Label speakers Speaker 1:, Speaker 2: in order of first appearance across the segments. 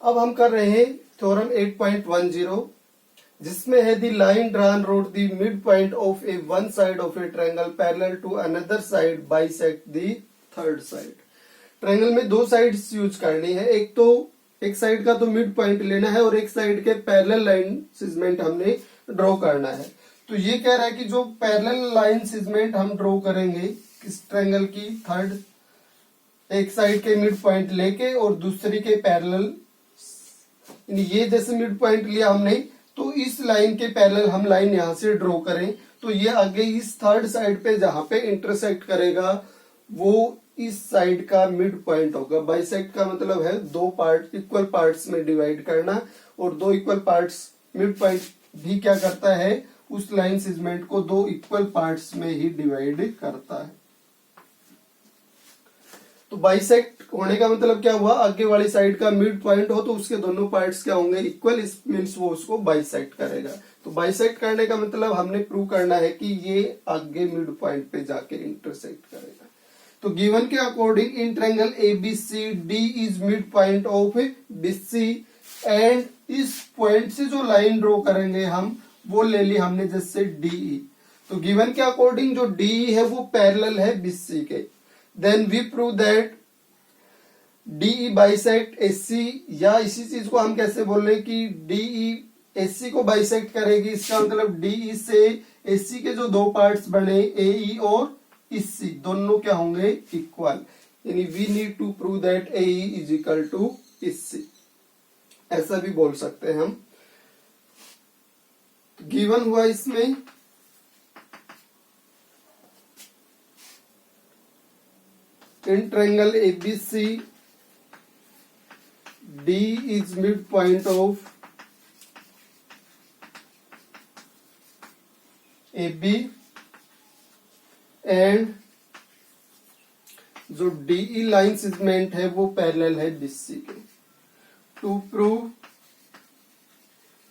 Speaker 1: अब हम कर रहे हैं थ्योरम 8.10, जिसमें है दी लाइन ड्रॉन रोड the mid point of a one side of a triangle parallel to another side bisect the third side. Triangle में दो साइड्स यूज करनी है, एक साइड का तो मिड पॉइंट लेना है और एक साइड के पैरेलल लाइन सेगमेंट हमने ड्रॉ करना है। तो ये कह रहा है कि जो पैरेलल लाइन सेगमेंट हम ड्रॉ करेंगे इस ट्रायंगल की थर्ड, एक साइड के मिड पॉइंट लेके और दूसरी के पैरेलल, ये जैसे मिड पॉइंट लिया हमने तो इस लाइन के पैरेलल हम लाइन यहां से ड्रॉ करें तो ये आगे इस थर्ड साइड पे जहां पे इंटरसेक्ट करेगा वो इस साइड का मिड पॉइंट होगा। बाइसेक्ट का मतलब है दो पार्ट इक्वल पार्ट्स में डिवाइड करना, और दो इक्वल पार्ट्स मिड पॉइंट भी क्या करता है, उस लाइन सेगमेंट को दो इक्वल पार्ट्स में ही डिवाइड करता है। तो बाइसेक्ट होने का मतलब क्या हुआ, आगे वाली साइड का मिड पॉइंट हो तो उसके दोनों पार्ट्स क्या होंगे, इक्वल, इस मींस वो उसको बाइसेक्ट करेगा। तो बाइसेक्ट करने का मतलब हमने प्रूव करना है कि ये आगे मिड पॉइंट पे जाके इंटरसेक्ट करेगा। तो गिवन के according in triangle ABC D is mid point of BC, and इस पॉइंट से जो लाइन ड्रॉ करेंगे हम वो ले ली हमने जैसे डीई। तो गिवन के अकॉर्डिंग जो डीई है वो पैरेलल है बीसी के। Then we prove that DE bisect AC, या इसी चीज को हम कैसे बोल रहे हैं कि डीई एसी को बाइसेक्ट करेगी, इसका मतलब डीई से एसी के जो दो पार्ट्स बने एई और इसी दोनों क्या होंगे, इक्वल। यानी we need to prove that AE is equal to EC, ऐसा भी बोल सकते हैं हम। गिवन हुआ इसमें in triangle ABC D is mid point of AB and जो DE लाइन सेगमेंट है वो पैरेलल है BC के। टू प्रूव,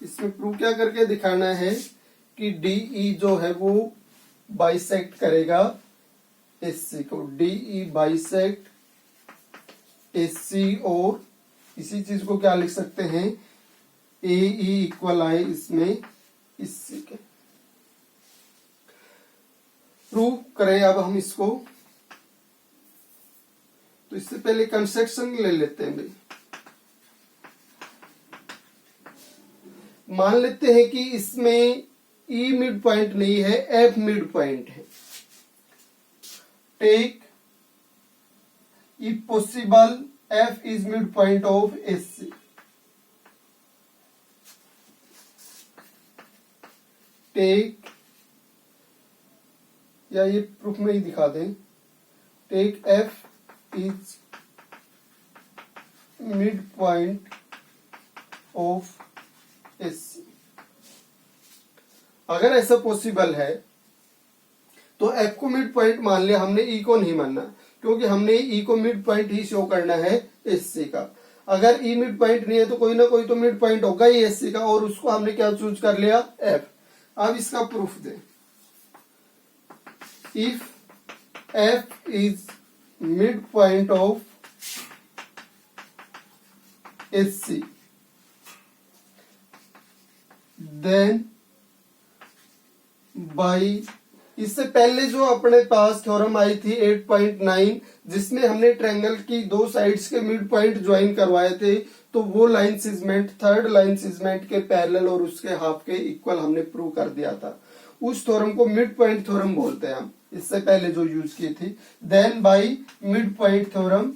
Speaker 1: इसमें प्रूव क्या करके दिखाना है कि DE जो है वो बाइसेक्ट करेगा AC को। DE बाइसेक्ट AC, और इसी चीज को क्या लिख सकते हैं, AE इक्वल आए इसमें इसी के। प्रूव करें अब हम इसको, तो इससे पहले कंस्ट्रक्शन ले लेते हैं भाई। मान लेते हैं कि इसमें E मिड पॉइंट नहीं है, F मिड पॉइंट है। Take if possible F is mid point of SC। Take, या ये प्रूफ में ही दिखा दें, take F is mid point of SC। अगर ऐसा पॉसिबल है तो F को मिड पॉइंट मान लिया हमने, E को नहीं मानना, क्योंकि हमने E को मिड पॉइंट ही शो करना है SC का। अगर E मिड पॉइंट नहीं है तो कोई ना कोई तो मिड पॉइंट होगा ही SC का, और उसको हमने क्या चूज कर लिया, F। अब इसका प्रूफ दें। If F is midpoint of SC, then by, इससे पहले जो अपने पास थ्योरम आई थी 8.9, जिसमें हमने ट्रायंगल की दो साइड्स के मिड पॉइंट ज्वाइन करवाए थे, तो वो line segment third line segment के पैरेलल और उसके हाफ के इक्वल हमने प्रूव कर दिया था। उस थ्योरम को मिड पॉइंट थ्योरम बोलते हैं हम, इससे पहले जो यूज की थी। Then by mid point theorem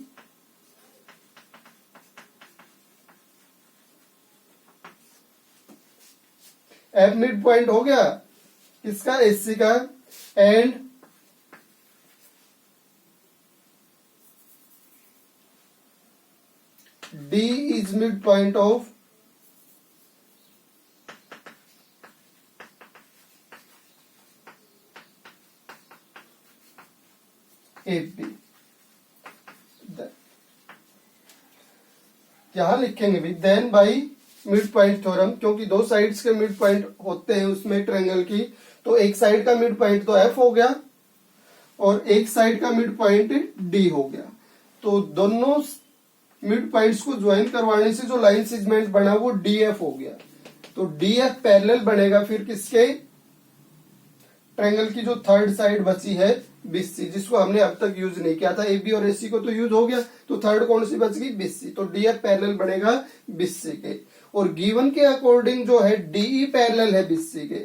Speaker 1: F mid point हो गया इसका, SC का, and D is mid point of AB। यहां लिखेंगे भी then by mid point theorem, क्योंकि दो साइड्स के मिड पॉइंट होते हैं उसमें ट्रायंगल की, तो एक साइड का मिड पॉइंट तो F हो गया और एक साइड का मिड पॉइंट D हो गया। तो दोनों मिड पॉइंट्स को ज्वाइन करवाने से जो लाइन सेगमेंट बना वो डीएफ हो गया। तो डीएफ पैरेलल बनेगा फिर किसके, ट्रायंगल की जो थर्ड साइड बची है बीसी, जिसको हमने अब तक यूज नहीं किया था। एबी और एसी को तो यूज हो गया, तो थर्ड कौन सी बच गई, बीसी। तो डीएफ पैरेलल बनेगा बीसी के, और गिवन के अकॉर्डिंग जो है डीई पैरेलल है बीसी के।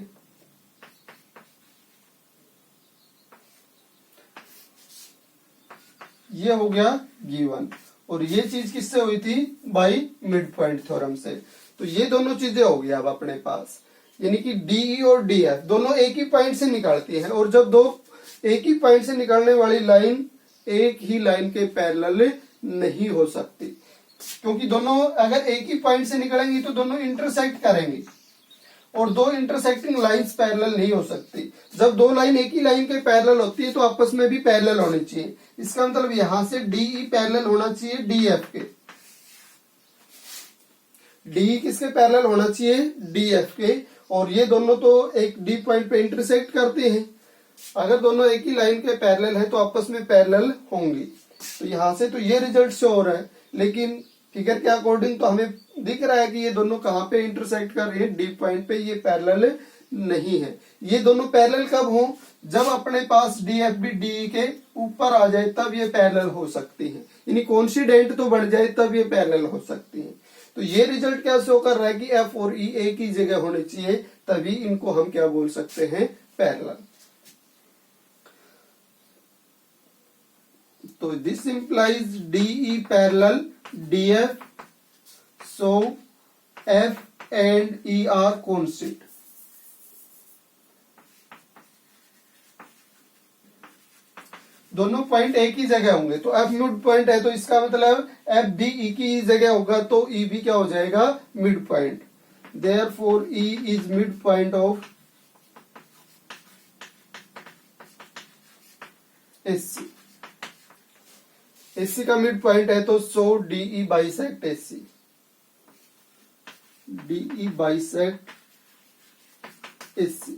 Speaker 1: ये हो गया गिवन, और ये चीज किससे हुई थी, बाई मिड पॉइंट थ्योरम से। तो ये दोनों चीजें हो गई अब अपने पास, यानी कि डीई और डीएफ दोनों एक ही पॉइंट से निकलती हैं, और जब दो एक ही पॉइंट से निकलने वाली लाइन एक ही लाइन के पैरेलल नहीं हो सकती, क्योंकि दोनों अगर एक ही पॉइंट से निकलेंगी तो दोनों इंटरसेक्ट करेंगी, और दो इंटरसेक्टिंग लाइंस पैरेलल नहीं हो सकती। जब दो लाइन एक ही लाइन के पैरेलल होती है तो आपस में भी पैरेलल होनी चाहिए। इसका मतलब यहां से डीई पैरेलल होना चाहिए डीएफ के, डीई किसके पैरेलल होना चाहिए, डीएफ के, और ये दोनों तो एक डी पॉइंट पे इंटरसेक्ट करते हैं। अगर दोनों एक ही लाइन के पैरेलल हैं तो आपस में पैरेलल होंगी। तो यहां से तो ये रिजल्ट शो हो रहा है, लेकिन फिगर के अकॉर्डिंग तो हमें दिख रहा है कि ये दोनों कहां पे इंटरसेक्ट कर रहे हैं, डी पॉइंट पे, ये पैरेलल नहीं है। ये दोनों पैरेलल कब हो, जब अपने पास डीएफ भी डीई के ऊपर आ जाए तब ये पैरेलल हो सकती है, यानी कोइंसिडेंट तो बन जाए तब ये पैरेलल हो सकती है। तो ये रिजल्ट क्या शो कर रहा है कि एफ और ई एक ही जगह होने चाहिए, तभी इनको हम क्या बोल सकते हैं, पैरेलल। तो this implies DE parallel DF, so F and E are constant. दोनों पॉइंट एक ही जगह होंगे, तो एफ मिड पॉइंट है तो इसका मतलब एफ भी ई की जगह होगा, तो ई भी क्या हो जाएगा, mid point. Therefore E is mid point of AC. AC का मिड पॉइंट है तो so DE bisect AC, DE bisect AC.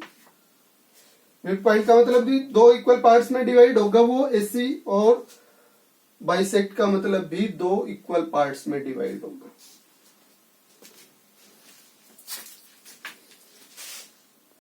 Speaker 1: Mid point का मतलब भी दो इक्वल पार्ट्स में डिवाइड होगा वो एससी, और बाइसेक्ट का मतलब भी दो इक्वल पार्ट्स में डिवाइड होगा।